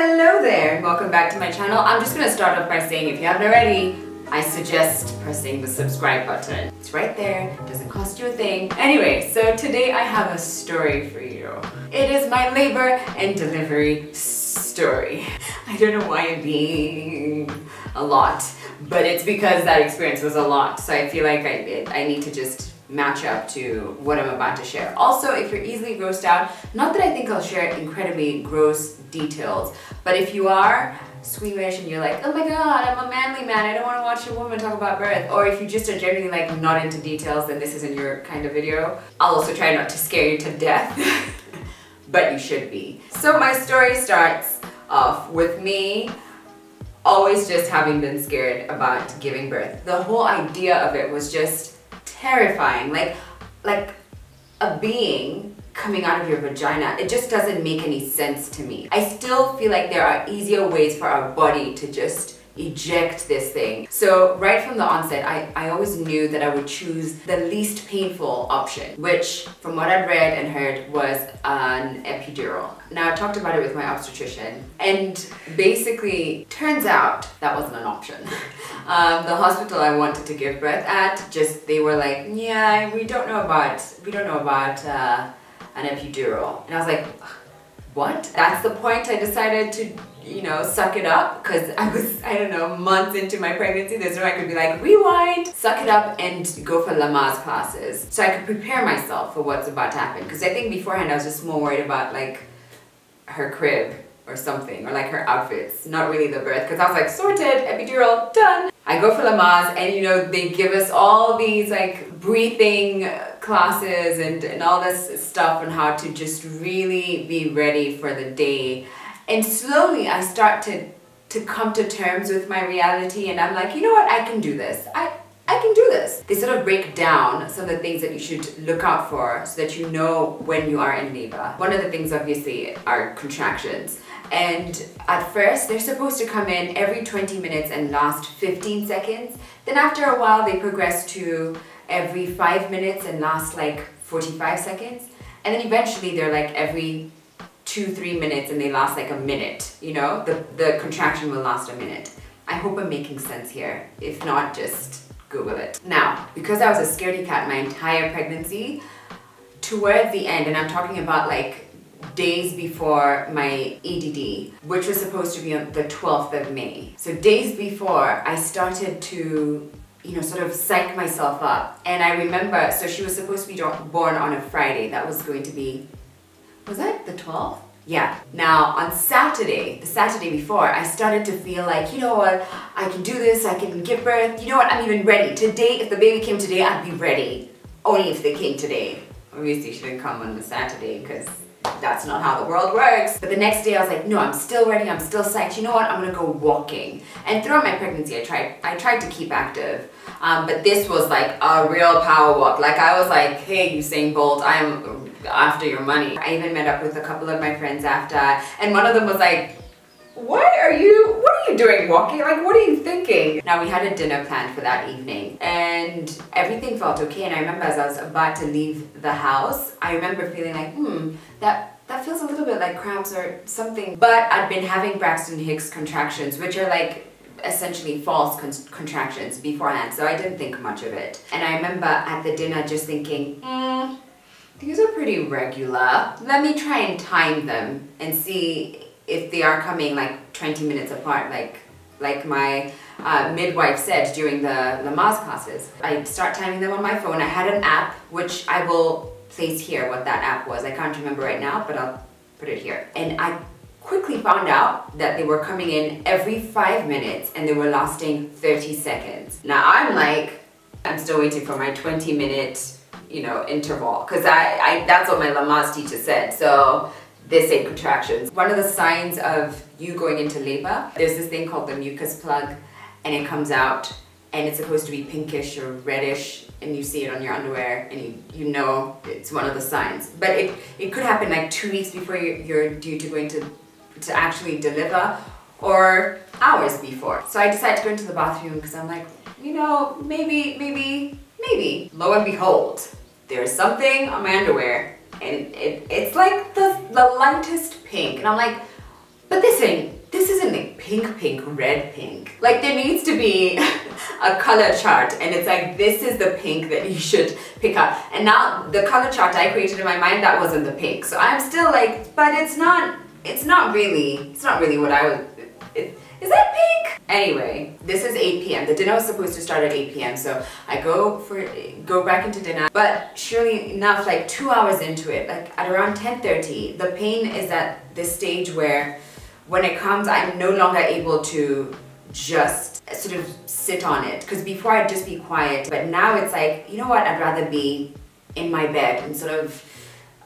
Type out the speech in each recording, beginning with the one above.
Hello there and welcome back to my channel. I'm just going to start off by saying if you haven't already, I suggest pressing the subscribe button. It's right there, it doesn't cost you a thing. Anyway, so today I have a story for you. It is my labor and delivery story. I don't know why I'm being a lot, but it's because that experience was a lot. So I feel like I need to just match up to what I'm about to share. Also, if you're easily grossed out, not that I think I'll share incredibly gross details, but if you are squeamish and you're like, oh my god, I'm a manly man, I don't want to watch a woman talk about birth, or if you just are generally like not into details, then this isn't your kind of video. I'll also try not to scare you to death, but you should be. So my story starts off with me always just having been scared about giving birth. The whole idea of it was just terrifying, like a being coming out of your vagina. It just doesn't make any sense to me. I still feel like there are easier ways for our body to just eject this thing. So right from the onset, I always knew that I would choose the least painful option, which from what I'd read and heard was an epidural. Now I talked about it with my obstetrician and basically turns out that wasn't an option. The hospital I wanted to give birth at, they were like, yeah, we don't know about an epidural. And I was like, what? That's the point I decided to, suck it up, because I was, I don't know, months into my pregnancy. There's no way I could be like, rewind, suck it up and go for Lamaze classes. So I could prepare myself for what's about to happen. Because I think beforehand I was just more worried about like her crib or something, or like her outfits, not really the birth. Because I was like, sorted, epidural, done. I go for Lamaze and they give us all these like breathing classes and all this stuff on how to just really be ready for the day. And slowly I start to come to terms with my reality, and I'm like, you know what, I can do this. I can do this. They sort of break down some of the things that you should look out for so that you know when you are in labor. One of the things obviously are contractions. And at first they're supposed to come in every 20 minutes and last 15 seconds. Then after a while they progress to every 5 minutes and last like 45 seconds. And then eventually they're like every 2-3 minutes and they last like a minute, the contraction will last a minute. I hope I'm making sense here. If not, just Google it. Now, because I was a scaredy cat my entire pregnancy, towards the end, and I'm talking about like days before my EDD, which was supposed to be on the 12th of May. So days before, I started to sort of psych myself up. And I remember, so she was supposed to be born on a Friday. That was going to be, was that the 12th? Yeah. Now on Saturday, the Saturday before, I started to feel like, you know what, I can do this, I can give birth. You know what, I'm even ready. Today, if the baby came today, I'd be ready. Only if they came today. Obviously she didn't come on the Saturday because that's not how the world works. But the next day I was like, no, I'm still ready, I'm still psyched. You know what, I'm gonna go walking. And throughout my pregnancy, I tried to keep active. But this was like a real power walk. Like I was like, hey, Usain Bolt, I'm after your money. I even met up with a couple of my friends after, and one of them was like, what are you doing walking? Like, what are you thinking? Now we had a dinner planned for that evening and everything felt okay. And I remember as I was about to leave the house, I remember feeling like, that feels a little bit like cramps or something. But I'd been having Braxton Hicks contractions, which are like essentially false contractions beforehand. So I didn't think much of it. And I remember at the dinner just thinking, these are pretty regular. Let me try and time them and see if they are coming like 20 minutes apart, like my midwife said during the Lamaze classes. I start timing them on my phone. I had an app, which I will place here what that app was. I can't remember right now, but I'll put it here. And I quickly found out that they were coming in every 5 minutes and they were lasting 30 seconds. Now I'm still waiting for my 20-minute interval, because that's what my Lamaze teacher said. So this ain't contractions. One of the signs of you going into labor, there's this thing called the mucus plug, and it comes out and it's supposed to be pinkish or reddish, and you see it on your underwear and you know it's one of the signs. But it could happen like 2 weeks before you're due to going to actually deliver, or hours before. So I decided to go into the bathroom because I'm like, maybe. Lo and behold, there's something on my underwear and it's like the lightest pink, and I'm like, but this ain't pink, red pink. Like there needs to be a color chart, and it's like, this is the pink that you should pick up. And now the color chart I created in my mind, that wasn't the pink. So I'm still like, but it's not really what I would, is that pink? Anyway, this is 8 p.m. The dinner was supposed to start at 8 p.m. So I go back into dinner, but surely enough, like 2 hours into it, like at around 10:30, the pain is at this stage where when it comes, I'm no longer able to just sort of sit on it. Because before I'd just be quiet, but now it's like, you know what, I'd rather be in my bed and sort of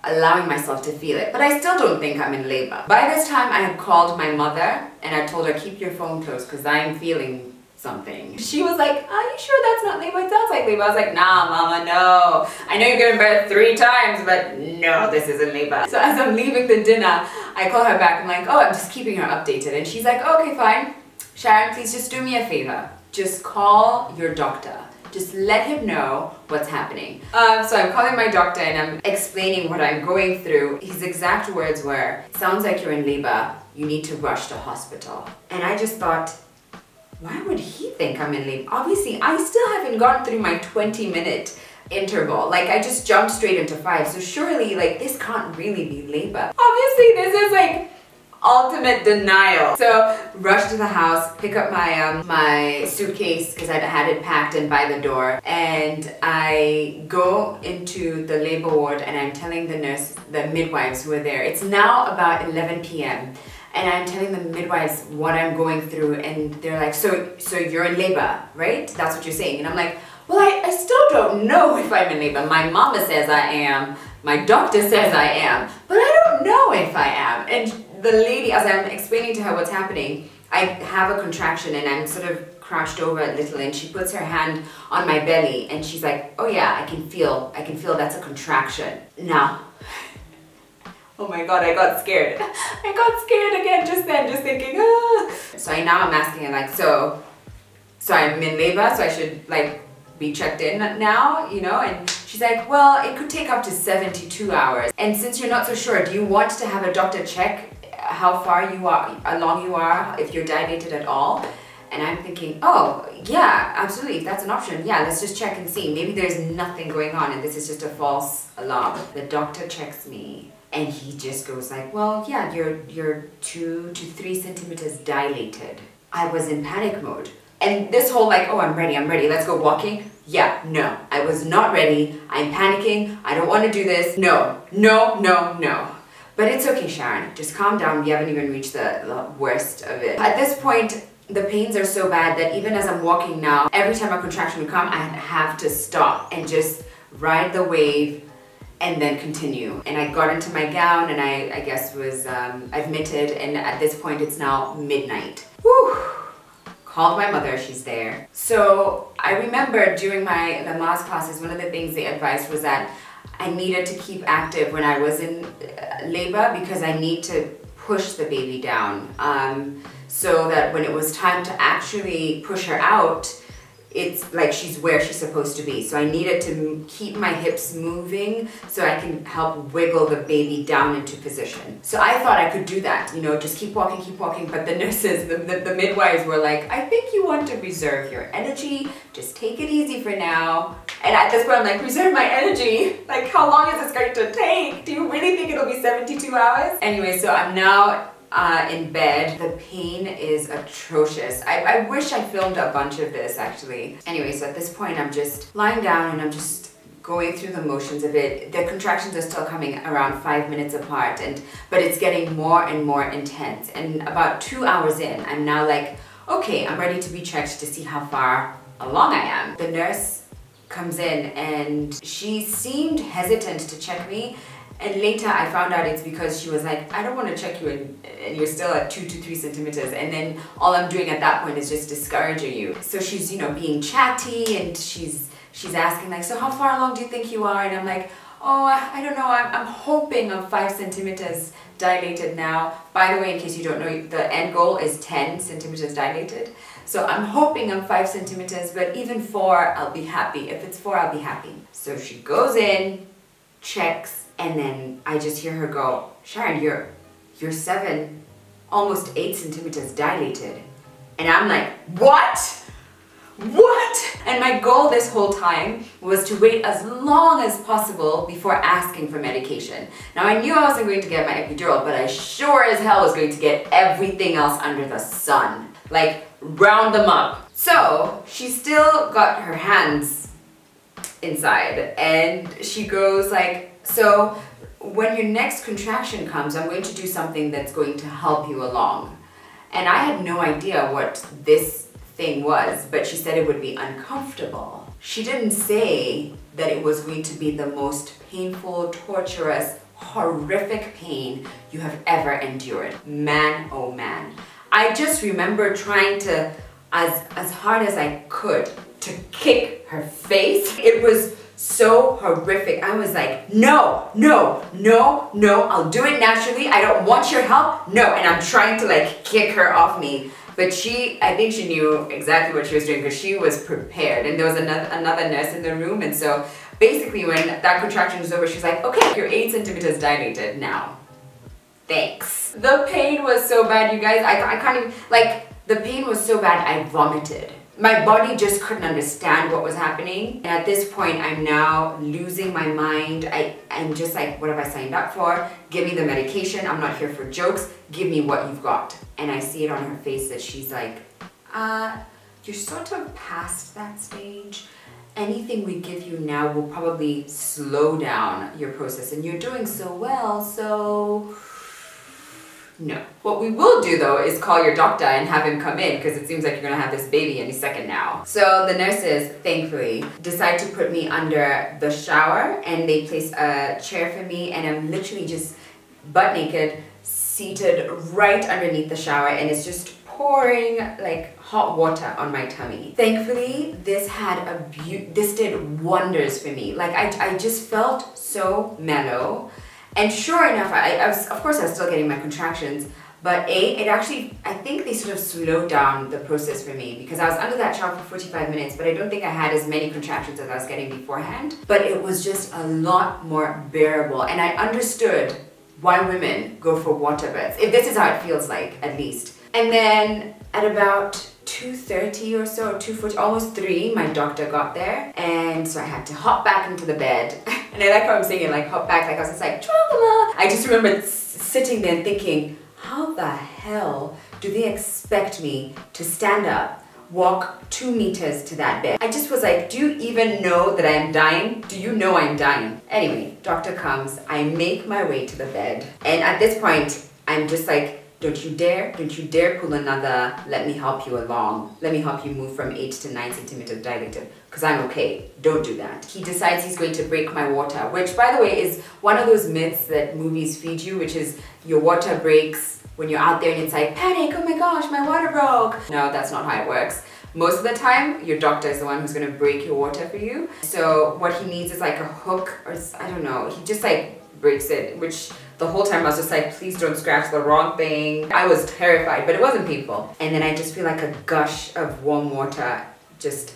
allowing myself to feel it. But I still don't think I'm in labor. By this time, I had called my mother and I told her, keep your phone close because I'm feeling something. She was like, are you sure that's not labor? It sounds like labor. I was like, nah, mama, no. I know you're giving birth 3 times, but no, this isn't labor. So as I'm leaving the dinner, I call her back. I'm like, oh, I'm just keeping her updated. And she's like, okay, fine. Sharon, please just do me a favor. Just call your doctor. Just let him know what's happening. So I'm calling my doctor and I'm explaining what I'm going through. His exact words were, sounds like you're in labor. You need to rush to hospital. And I just thought, why would he think I'm in labor? Obviously, I still haven't gone through my 20-minute interval. Like, I just jumped straight into 5. So surely, like, this can't really be labor. Obviously, this is like ultimate denial. So rush to the house, pick up my my suitcase because I had it packed and by the door, and I go into the labor ward and I'm telling the midwives who are there. It's now about 11 p.m. and I'm telling the midwives what I'm going through, and they're like, so you're in labor, right? That's what you're saying. And I'm like, well, I still don't know if I'm in labor. My mama says I am, my doctor says I am, but I don't know if I am. And the lady, as I'm explaining to her what's happening, I have a contraction and I'm sort of crouched over a little, and she puts her hand on my belly and she's like, oh yeah, I can feel that's a contraction. Now, oh my God, I got scared. I got scared again just then, just thinking, ah. So now I'm asking her like, so I'm in labor, so I should like be checked in now, you know? And she's like, well, it could take up to 72 hours. And since you're not so sure, do you want to have a doctor check how far you are, along you are, if you're dilated at all? And I'm thinking, oh yeah, absolutely, if that's an option, yeah, let's just check and see. Maybe there's nothing going on and this is just a false alarm. The doctor checks me and he just goes like, well, yeah, you're 2 to 3 centimeters dilated. I was in panic mode. And this whole like, oh, I'm ready, let's go walking. Yeah, no, I was not ready. I'm panicking. I don't want to do this. No. But it's okay, Sharon. Just calm down. We haven't even reached the worst of it. At this point, the pains are so bad that even as I'm walking now, every time a contraction would come, I have to stop and just ride the wave and then continue. And I got into my gown and I guess was admitted, and at this point it's now midnight. Whew. Called my mother, she's there. So I remember during my Lamaze classes, one of the things they advised was that I needed to keep active when I was in labor because I need to push the baby down so that when it was time to actually push her out, it's like she's where she's supposed to be. So I needed to keep my hips moving so I can help wiggle the baby down into position. So I thought I could do that, you know, just keep walking, but the nurses, the midwives were like, I think you want to reserve your energy, just take it easy for now. And at this point I'm like, reserve my energy? Like, how long is this going to take? Do you really think it'll be 72 hours? Anyway, so I'm now in bed. The pain is atrocious. I wish I filmed a bunch of this actually. Anyway, so at this point I'm just lying down and I'm just going through the motions of it. The contractions are still coming around 5 minutes apart, but it's getting more and more intense. And about 2 hours in, I'm now like, okay, I'm ready to be checked to see how far along I am. The nurse comes in and she seemed hesitant to check me. And later I found out it's because she was like, I don't want to check you and you're still at 2 to 3 centimeters. And then all I'm doing at that point is just discouraging you. So she's, you know, being chatty and she's asking like, so how far along do you think you are? And I'm like, oh, I don't know. I'm hoping I'm 5 centimeters dilated now. By the way, in case you don't know, the end goal is 10 centimeters dilated. So I'm hoping I'm 5 centimeters, but even 4, I'll be happy. If it's 4, I'll be happy. So she goes in, checks, and then I just hear her go, Sharon, you're 7 almost 8 centimeters dilated. And I'm like, what? What? And my goal this whole time was to wait as long as possible before asking for medication. Now I knew I wasn't going to get my epidural, but I sure as hell was going to get everything else under the sun. Like, round them up. So she still got her hands inside and she goes like, so when your next contraction comes, I'm going to do something that's going to help you along. And I had no idea what this thing was, but she said it would be uncomfortable. She didn't say that it was going to be the most painful, torturous, horrific pain you have ever endured. Man, oh man. I just remember trying to, as hard as I could, to kick her face. It was so horrific. I was like, no, no, no, no, I'll do it naturally. I don't want your help. No, and I'm trying to like kick her off me. But I think she knew exactly what she was doing because she was prepared. And there was another nurse in the room. And so basically when that contraction was over, she's like, okay, you're 8 centimeters dilated now. Thanks. The pain was so bad, you guys. I can't even, like, the pain was so bad, I vomited. My body just couldn't understand what was happening. And at this point, I'm now losing my mind. I'm just like, what have I signed up for? Give me the medication. I'm not here for jokes. Give me what you've got. And I see it on her face that she's like, you're sort of past that stage. Anything we give you now will probably slow down your process. And you're doing so well, so... No. What we will do though is call your doctor and have him come in because it seems like you're gonna have this baby any second now. So the nurses, thankfully, decide to put me under the shower and they place a chair for me and I'm literally just butt naked, seated right underneath the shower and it's just pouring like hot water on my tummy. Thankfully, this did wonders for me. Like I just felt so mellow. And sure enough, of course I was still getting my contractions, but it actually, I think they sort of slowed down the process for me because I was under that shower for 45 minutes, but I don't think I had as many contractions as I was getting beforehand. But it was just a lot more bearable and I understood why women go for water births, if this is how it feels like, at least. And then at about 2:30 or so, 2:40, almost 3, my doctor got there and so I had to hop back into the bed. And I like how I'm saying it, like hop back, like I was just like, trauma. I just remember sitting there and thinking, how the hell do they expect me to stand up, walk 2 meters to that bed? I just was like, do you even know that I'm dying? Do you know I'm dying? Anyway, doctor comes, I make my way to the bed. And at this point, I'm just like, don't you dare pull another, let me help you along. Let me help you move from 8 to 9 centimeters dilated, because I'm okay. Don't do that. He decides he's going to break my water, which by the way is one of those myths that movies feed you, which is your water breaks when you're out there and it's like, panic, oh my gosh, my water broke. No, that's not how it works. Most of the time, your doctor is the one who's gonna break your water for you. So what he needs is like a hook, or I don't know, he just like breaks it, which the whole time I was just like, please don't scratch the wrong thing. I was terrified, but it wasn't painful. And then I just feel like a gush of warm water just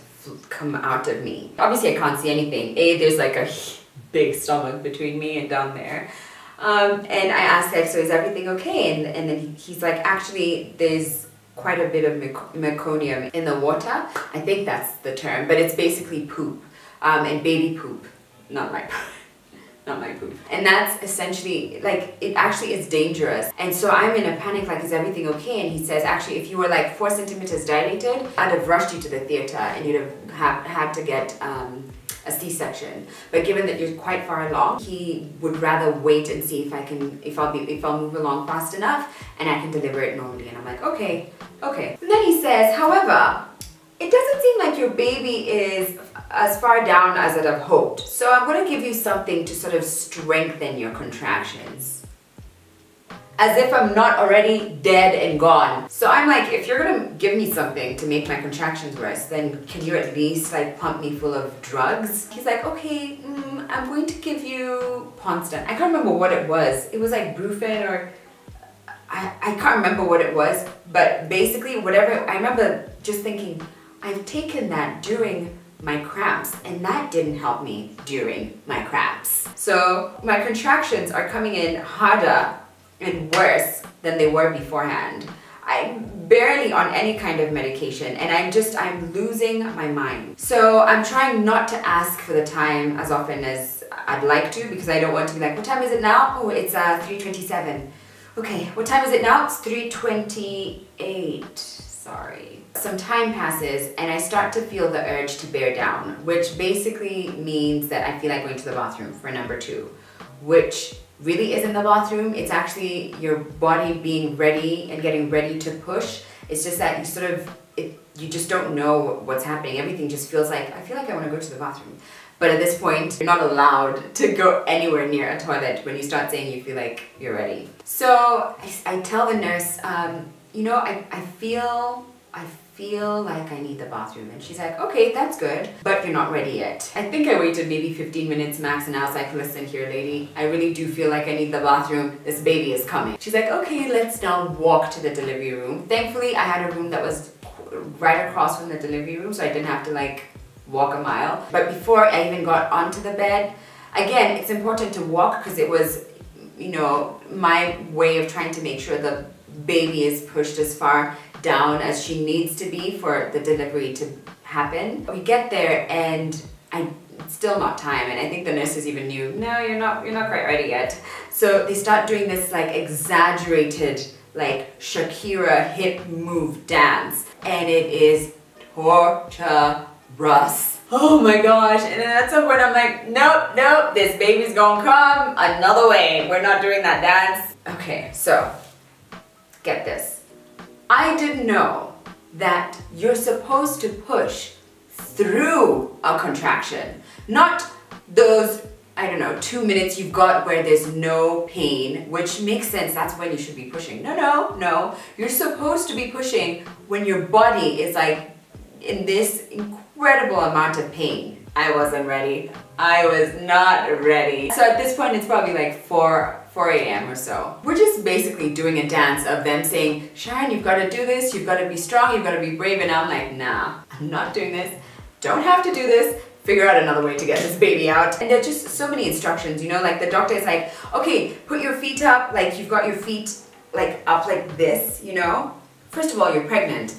come out of me. Obviously I can't see anything. There's like a big stomach between me and down there. And I asked like, so is everything okay? And then he's like, actually there's quite a bit of meconium in the water. I think that's the term, but it's basically poop, and baby poop, not my poop. Not my poop. And that's essentially, like, it actually is dangerous. And so I'm in a panic, like, is everything okay? And he says, actually, if you were like 4 centimeters dilated, I'd have rushed you to the theater and you'd have had to get a C-section. But given that you're quite far along, he would rather wait and see if I'll move along fast enough and I can deliver it normally. And I'm like, okay, okay. And then he says, however, it doesn't seem like your baby is as far down as I'd have hoped. So I'm going to give you something to sort of strengthen your contractions. As if I'm not already dead and gone. So I'm like, if you're going to give me something to make my contractions worse, then can you at least like pump me full of drugs? He's like, okay, I'm going to give you Ponstant. I can't remember what it was. It was like Brufen or... I can't remember what it was. But basically, whatever, I remember just thinking, I've taken that during my cramps and that didn't help me during my cramps. So my contractions are coming in harder and worse than they were beforehand. I'm barely on any kind of medication and I'm losing my mind. So I'm trying not to ask for the time as often as I'd like to, because I don't want to be like, what time is it now? Oh, it's 3:27. Okay, what time is it now? It's 3:28. Sorry. Some time passes and I start to feel the urge to bear down, which basically means that I feel like going to the bathroom for number 2, which really isn't the bathroom. It's actually your body being ready and getting ready to push. It's just that you just don't know what's happening. Everything just feels like, I feel like I want to go to the bathroom. But at this point, you're not allowed to go anywhere near a toilet when you start saying you feel like you're ready. So I tell the nurse, you know, I feel like I need the bathroom. And she's like, okay, that's good, but you're not ready yet. I think I waited maybe 15 minutes max, and I was like, listen here, lady, I really do feel like I need the bathroom. This baby is coming. She's like, okay, let's now walk to the delivery room. Thankfully, I had a room that was right across from the delivery room, so I didn't have to like walk a mile. But before I even got onto the bed, again, it's important to walk because it was, you know, my way of trying to make sure the baby is pushed as far down as she needs to be for the delivery to happen. We get there and it's still not time, and I think the nurses even knew, no, you're not quite ready yet. So they start doing this like exaggerated like Shakira hip move dance, and it is torturous. Oh my gosh. And then at some point I'm like, nope, this baby's gonna come another way. We're not doing that dance. Okay, so get this. I didn't know that you're supposed to push through a contraction, not those, I don't know, 2 minutes you've got where there's no pain, which makes sense, that's when you should be pushing. No, you're supposed to be pushing when your body is like in this incredible amount of pain. I wasn't ready. I was not ready. So at this point it's probably like 4 a.m. or so. We're just basically doing a dance of them saying, Sharon, you've got to do this, you've got to be strong, you've got to be brave, and I'm like, nah, I'm not doing this. Don't have to do this. Figure out another way to get this baby out. And there's just so many instructions, you know, like the doctor is like, okay, put your feet up, like you've got your feet like up like this, you know. First of all, you're pregnant.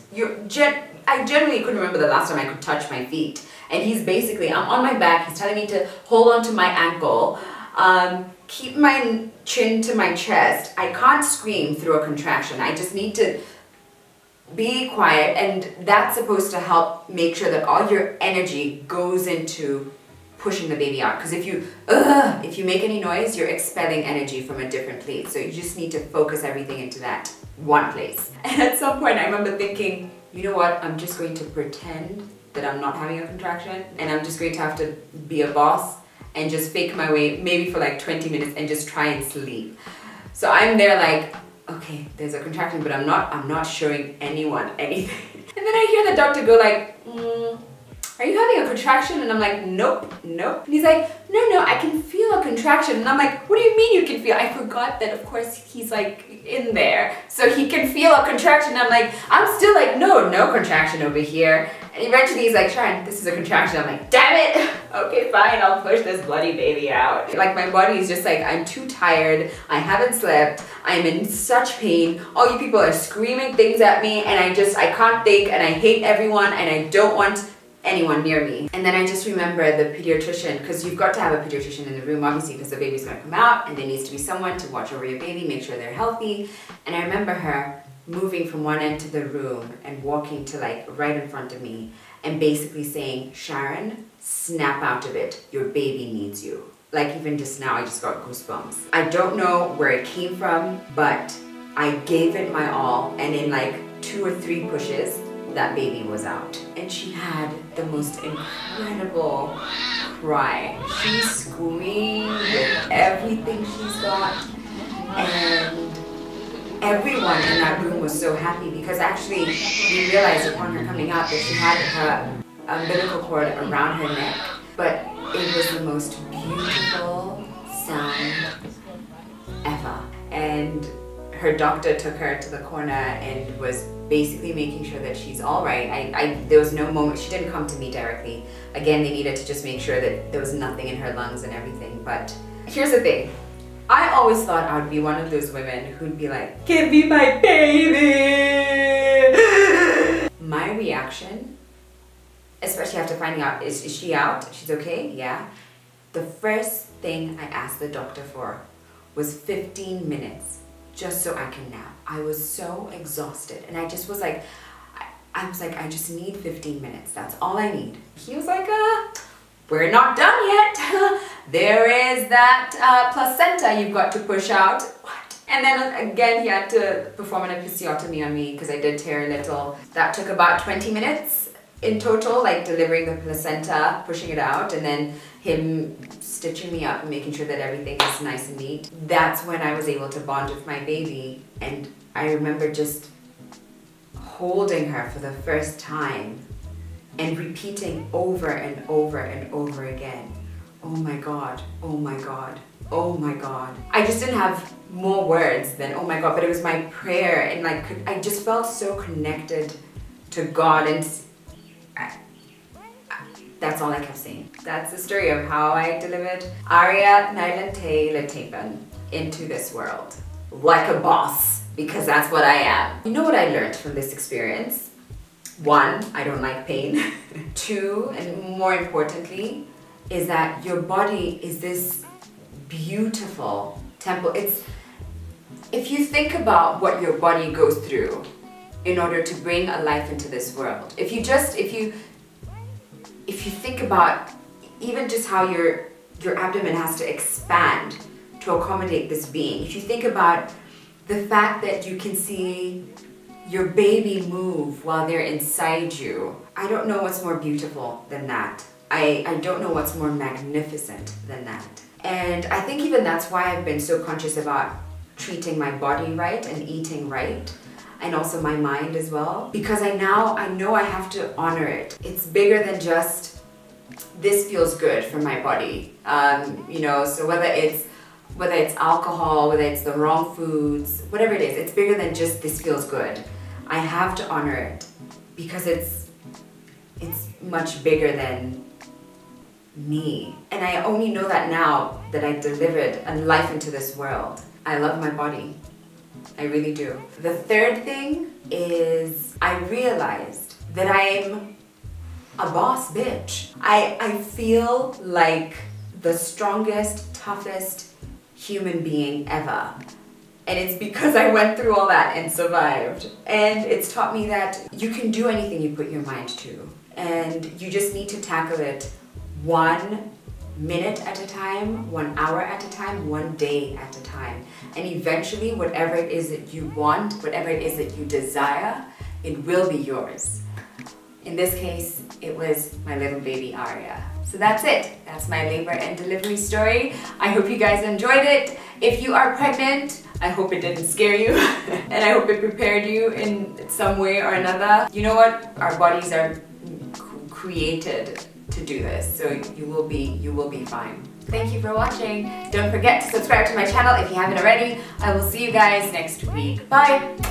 I generally couldn't remember the last time I could touch my feet. And he's basically, I'm on my back, he's telling me to hold on to my ankle, keep my chin to my chest. I can't scream through a contraction. I just need to be quiet, and that's supposed to help make sure that all your energy goes into pushing the baby out. Because if you make any noise, you're expelling energy from a different place. So you just need to focus everything into that one place. And at some point I remember thinking, you know what, I'm just going to pretend that I'm not having a contraction, and I'm just going to have to be a boss and just fake my way maybe for like 20 minutes and just try and sleep. So I'm there like, okay, there's a contraction, but I'm not showing anyone anything. And then I hear the doctor go like, are you having a contraction? And I'm like, nope. And he's like, no, I can feel a contraction. And I'm like, what do you mean you can feel? I forgot that of course he's like in there, so he can feel a contraction. I'm like, I'm still like, no contraction over here. And eventually he's like, Sharon, this is a contraction. I'm like, damn it. Okay, fine, I'll push this bloody baby out. Like my body is just like, I'm too tired. I haven't slept. I'm in such pain. All you people are screaming things at me, and I can't think, and I hate everyone, and I don't want anyone near me. And then I just remember the pediatrician, because you've got to have a pediatrician in the room, obviously, because the baby's gonna come out, and there needs to be someone to watch over your baby, make sure they're healthy. And I remember her moving from one end to the room and walking to like right in front of me and basically saying, Sharon, snap out of it. Your baby needs you. Like even just now, I just got goosebumps. I don't know where it came from, but I gave it my all, and in like 2 or 3 pushes, that baby was out. And she had the most incredible cry. She screamed with everything she's got, and everyone in that room was so happy, because actually we realized upon her coming out that she had her umbilical cord around her neck. But it was the most beautiful sound ever. And her doctor took her to the corner and was basically making sure that she's all right. There was no moment, she didn't come to me directly. Again, they needed to just make sure that there was nothing in her lungs and everything. But here's the thing, I always thought I would be one of those women who'd be like, give me my baby. My reaction, especially after finding out, is she out? She's okay? Yeah. The first thing I asked the doctor for was 15 minutes just so I can nap. I was so exhausted and I just was like, I just need 15 minutes. That's all I need. He was like, we're not done yet. There is that placenta you've got to push out. What? And then again, he had to perform an episiotomy on me because I did tear a little. That took about 20 minutes in total, like delivering the placenta, pushing it out, and then him stitching me up and making sure that everything is nice and neat. That's when I was able to bond with my baby. And I remember just holding her for the first time and repeating over and over and over again, oh my God, oh my God, oh my God. I just didn't have more words than oh my God, but it was my prayer, and like I just felt so connected to God, and that's all I kept saying. That's the story of how I delivered Naila Tapen into this world. Like a boss, because that's what I am. You know what I learned from this experience? 1, I don't like pain. 2, and more importantly, is that your body is this beautiful temple. If you think about what your body goes through in order to bring a life into this world, if you think about even just how your abdomen has to expand to accommodate this being, if you think about the fact that you can see your baby move while they're inside you, I don't know what's more beautiful than that. I don't know what's more magnificent than that. And I think even that's why I've been so conscious about treating my body right and eating right, and also my mind as well, because I know I have to honor it. It's bigger than just this feels good for my body, you know. So whether it's alcohol, whether it's the wrong foods, whatever it is, it's bigger than just this feels good. I have to honor it because it's much bigger than me. And I only know that now that I delivered a life into this world. I love my body. I really do. The third thing is I realized that I'm a boss bitch. I feel like the strongest, toughest human being ever. And it's because I went through all that and survived. And it's taught me that you can do anything you put your mind to. And you just need to tackle it 1 minute at a time, 1 hour at a time, 1 day at a time. And eventually, whatever it is that you want, whatever it is that you desire, it will be yours. In this case, it was my little baby Arya. So that's it. That's my labor and delivery story. I hope you guys enjoyed it. If you are pregnant, I hope it didn't scare you and I hope it prepared you in some way or another. You know what? Our bodies are created to do this, so you will be fine. Thank you for watching. Don't forget to subscribe to my channel if you haven't already. I will see you guys next week. Bye!